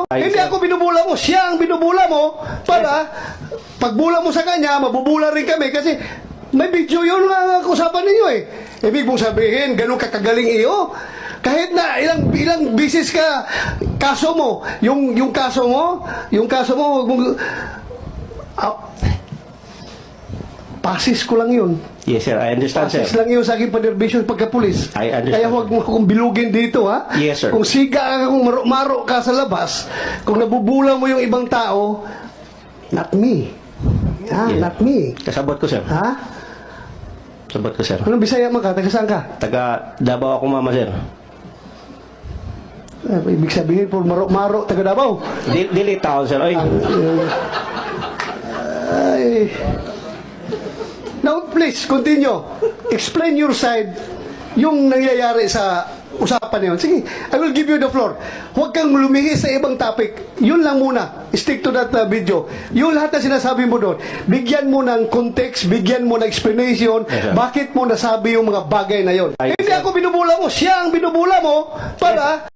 Hindi ako binubula mo, siya ang binubula mo para pagbula mo sa kanya, mabubula rin kami kasi may video yun nga usapan ninyo eh. Ibig mong sabihin, ganun kakagaling iyo. Kahit na ilang bisis ka kaso mo, yung kaso mo, wag mong pasis ko lang yun. Yes, sir. I understand, sir. Pasis lang yun sa aking panerbisyon pagkapulis. I understand. Kaya huwag mo akong bilugin dito, ha? Yes, sir. Kung siga ka, kung maro ka sa labas, kung nabubula mo yung ibang tao, not me. Ha? Yeah. Not me. Kasabot ko, sir. Ha? Kasabot ko, sir. Anong Bisaya man ka? Taga saan ka? Taga Davao ako, mama, sir. Ibig sabihin, por maro, taga Davao. Dili taon, sir. Ay, Ay. Now, please, continue. Explain your side, yung nangyayari sa usapan na yun. Sige, I will give you the floor. Huwag kang lumihis sa ibang topic. Yun lang muna. Stick to that video. Yung lahat na sinasabi mo doon, bigyan mo ng context, bigyan mo ng explanation, Yes, sir. bakit mo nasabi yung mga bagay na yun. Ay, Hindi ako binubula mo, siya ang binubula mo para